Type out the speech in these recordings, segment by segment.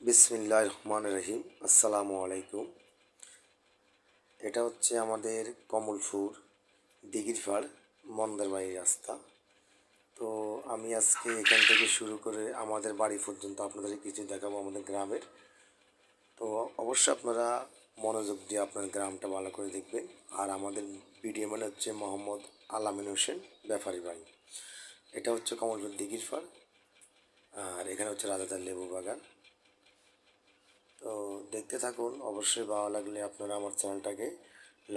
বিসমিল্লাহির রহমানির রহিম। আসসালামু আলাইকুম। এটা হচ্ছে আমাদের কমলপুর দিঘিরপাড় মন্দারবাড়ি রাস্তা। তো আমি আজকে এখান থেকে শুরু করে আমাদের বাড়ি পর্যন্ত আপনাদের কিছু দেখাবো আমাদের গ্রামের। তো অবশ্যই আপনারা মনোযোগ দিয়ে আপনার গ্রামটা ভালো করে দেখবেন। আর আমাদের ভিডিও মানে হচ্ছে মোহাম্মদ আলামিন হোসেন ব্যাপারী বাড়ি। এটা হচ্ছে কমলপুর দিঘিরপাড়, আর এখানে হচ্ছে রাজাদার লেবু বাগান। তো দেখতে থাকুন। অবশ্যই ভালো লাগলে আপনারা আমার চ্যানেলটাকে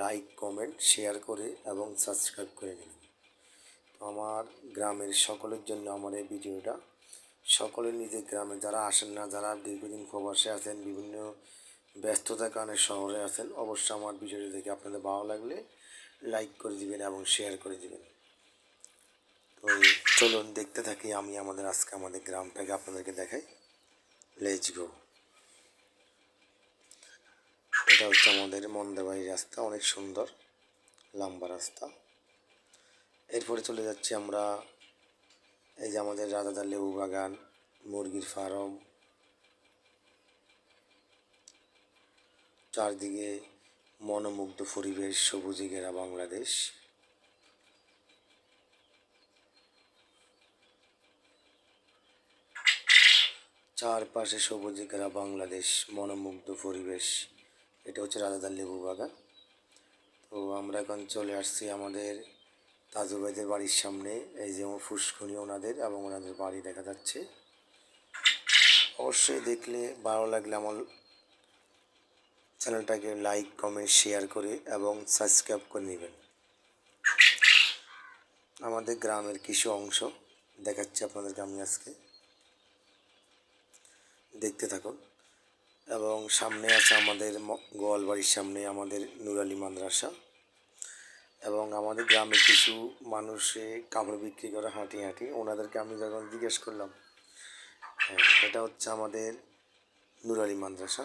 লাইক, কমেন্ট, শেয়ার করে এবং সাবস্ক্রাইব করে নিন। তো আমার গ্রামের সকলের জন্য আমার এই ভিডিওটা। সকলে নিজের গ্রামে যারা আসেন না, যারা দীর্ঘদিন প্রবাসে আছেন, বিভিন্ন ব্যস্ততার কারণে শহরে আছেন, অবশ্যই আমার ভিডিওটি দেখে আপনাদের ভালো লাগলে লাইক করে দিবেন এবং শেয়ার করে দিবেন। তো চলুন দেখতে থাকি আমি আজকে আমাদের গ্রামটাকে আপনাদেরকে দেখাই। Let's go. এটা হচ্ছে আমাদের মন্দারবাড়ি রাস্তা, অনেক সুন্দর লম্বা রাস্তা। এরপরে চলে যাচ্ছি আমরা এই যে আমাদের রাজাদার লেবু বাগান, মুরগির ফার্ম, চারদিকে মনোমুগ্ধ পরিবেশ, সবুজে ঘেরা বাংলাদেশ। চারপাশে সবুজে ঘেরা বাংলাদেশ, মনোমুগ্ধ পরিবেশ। এটা হচ্ছে রাজাদার লেবু বাগান। তো আমরা এখন চলে আসছি আমাদের তাজু ভাইদের বাড়ির সামনে। এই যে ফুসকুনি ওনাদের এবং ওনাদের বাড়ি দেখা যাচ্ছে। অবশ্যই দেখলে ভালো লাগলে আমার চ্যানেলটাকে লাইক, কমেন্ট, শেয়ার করে এবং সাবস্ক্রাইব করে নেবেন। আমাদের গ্রামের কিছু অংশ দেখাচ্ছি আপনাদেরকে আমি আজকে, দেখতে থাকুন। এবং সামনে আছে আমাদের গোয়ালবাড়ির সামনে আমাদের নুরালি মাদ্রাসা। এবং আমাদের গ্রামে কিছু মানুষে কাপড় বিক্রি করে হাঁটি হাঁটি, ওনাদেরকে আমি যখন জিজ্ঞেস করলাম, হ্যাঁ এটা হচ্ছে আমাদের নুরালি মাদ্রাসা,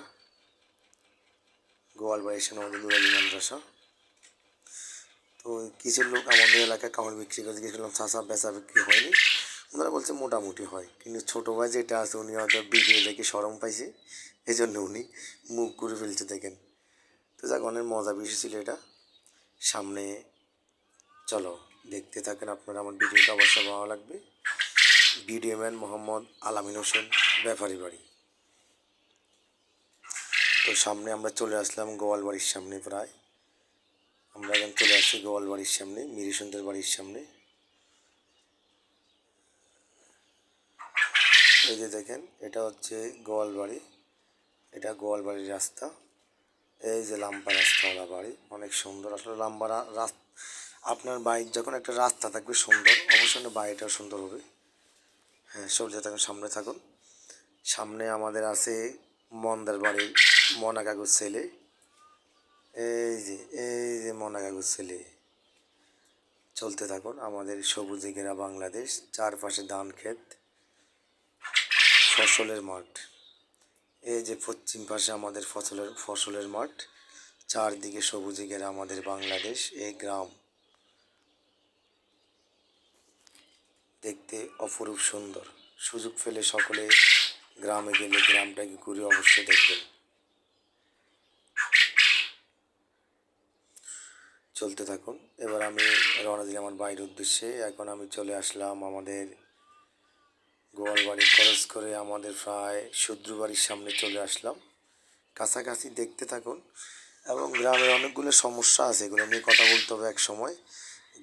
গোয়ালবাড়ির সামনে আমাদের নুরালি মাদ্রাসা। তো কিছু লোক আমাদের এলাকায় কাপড় বিক্রি করে জিজ্ঞেস করলাম, চাষা বেচা বিক্রি হয়নি? ওনারা বলছে মোটামুটি হয়, কিন্তু ছোটো ভাই যেটা আছে উনি হয়তো ভিডিও দেখে শরম পাইছে, এই জন্য উনি মুখ ঘুরে ফেলছে দেখেন। তো যাক, অনেক মজা বিষয় ছিল এটা। সামনে চলো দেখতে থাকেন আপনারা আমার ভিডিওটা, অবশ্যই ভালো লাগবে। ভিডিও ম্যান মোহাম্মদ আলামিন হোসেন ব্যাপারী বাড়ি। তো সামনে আমরা চলে আসলাম গোয়ালবাড়ির সামনে, প্রায় আমরা এখন চলে আসছি গোয়ালবাড়ির সামনে, মিরিসুন্দর বাড়ির সামনে। এই যে দেখেন, এটা হচ্ছে গোয়ালবাড়ি, এটা গোয়ালবাড়ির রাস্তা। এই যে লম্বা রাস্তাওয়ালা বাড়ি, অনেক সুন্দর আসলে লম্বা রাস্তা। আপনার বাইক যখন একটা রাস্তা থাকবে সুন্দর, অবশ্যই বাড়িটাও সুন্দর হবে। হ্যাঁ, সরতে থাকুন, সামনে থাকুন। সামনে আমাদের আছে মন্দার বাড়ির মনা কাকুর ছেলে। এই যে মনা কাকুর ছেলে। চলতে থাকুন। আমাদের সবুজে ঘেরা বাংলাদেশ, চারপাশে ধান ক্ষেত, ফসলের মাঠ। এই যে পশ্চিম পাশে আমাদের ফসলের মাঠ, চারদিকে সবুজে ঘেরা আমাদের বাংলাদেশ। এই গ্রাম দেখতে অপরূপ সুন্দর। সুযোগ পেলে সকলে গ্রামে গেলে গ্রামটাকে ঘুরে অবশ্যই দেখবেন। চলতে থাকুন। এবার আমি রওনা দিলাম আমার বাড়ির উদ্দেশ্যে। এখন আমি চলে আসলাম আমাদের গোয়ালবাড়ি ক্রস করে আমাদের প্রায় শত্রু বাড়ির সামনে চলে আসলাম। কাছাকাছি দেখতে থাকুন। এবং গ্রামের অনেকগুলো সমস্যা আছে, এগুলো নিয়ে কথা বলতে হবে এক সময়।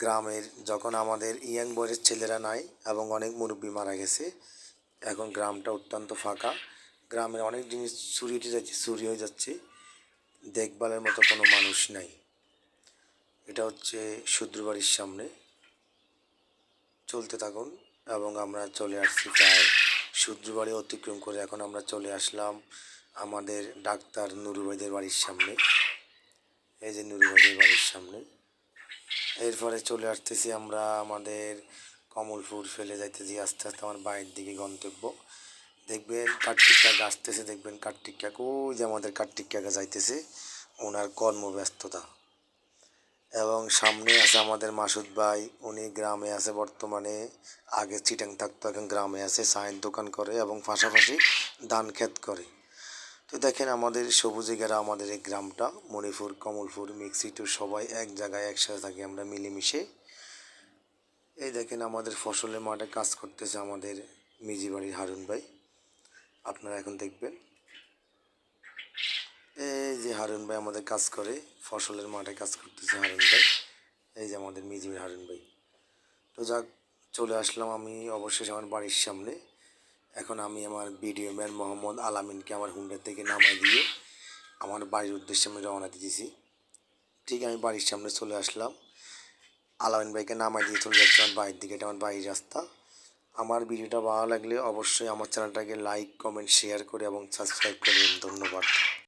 গ্রামের যখন আমাদের ইয়াং বয়সের ছেলেরা নাই এবং অনেক মুরব্বী মারা গেছে, এখন গ্রামটা অত্যন্ত ফাঁকা। গ্রামের অনেক জিনিস চুরি হয়ে যাচ্ছে, দেখভালের মতো কোনো মানুষ নাই। এটা হচ্ছে শত্রু বাড়ির সামনে। চলতে থাকুন। এবং আমরা চলে আসছি প্রায় শত্রু বাড়ি অতিক্রম করে এখন আমরা চলে আসলাম আমাদের ডাক্তার নুরু ভাইদের বাড়ির সামনে। এই যে নুরু ভাইদের বাড়ির সামনে। এরপরে চলে আসতেছি আমরা আমাদের কমলপুর ফেলে যাইতেছি আস্তে আস্তে আমার বাড়ির দিকে গন্তব্য। দেখবেন কার্তিক কাকা আসতেছে, দেখবেন কার্তিক কাকা, ওই যে আমাদের কার্তিক কাকা যাইতেছে, ওনার কর্মব্যস্ততা। এবং সামনে আছে আমাদের মাসুদ ভাই, উনি গ্রামে আছে বর্তমানে, আগে চিটাং থাকতো, এখন গ্রামে আছে, চায়ের দোকান করে এবং পাশাপাশি ধান ক্ষেত করে। তো দেখেন আমাদের সবুজে ঘেরা আমাদের এই গ্রামটা মণিপুর কমলপুর মিক্সিটু সবাই এক জায়গায় একসাথে থাকি আমরা মিলেমিশে। এই দেখেন আমাদের ফসলের মাঠে কাজ করতেছে আমাদের মিজি বাড়ির হারুন ভাই, আপনারা এখন দেখবেন। এই যে হারুন ভাই আমাদের কাজ করে, ফসলের মাঠে কাজ করতেছে হারুন ভাই, এই যে আমাদের মিজির হারুন ভাই। তো যাক, চলে আসলাম আমি অবশেষে আমার বাড়ির সামনে। এখন আমি আমার ভিডিও ম্যান মোহাম্মদ আলামিনকে আমার হুন্ডা থেকে নামাই দিয়ে আমার বাড়ির উদ্দেশ্যে আমি রওনা দিয়েছি। ঠিক আমি বাড়ির সামনে চলে আসলাম, আলামিন ভাইকে নামাই দিয়ে চলে যাচ্ছি আমার বাড়ির দিকে, এটা আমার বাড়ির রাস্তা। আমার ভিডিওটা ভালো লাগলে অবশ্যই আমার চ্যানেলটাকে লাইক কমেন্ট শেয়ার করে এবং সাবস্ক্রাইব করবেন। ধন্যবাদ।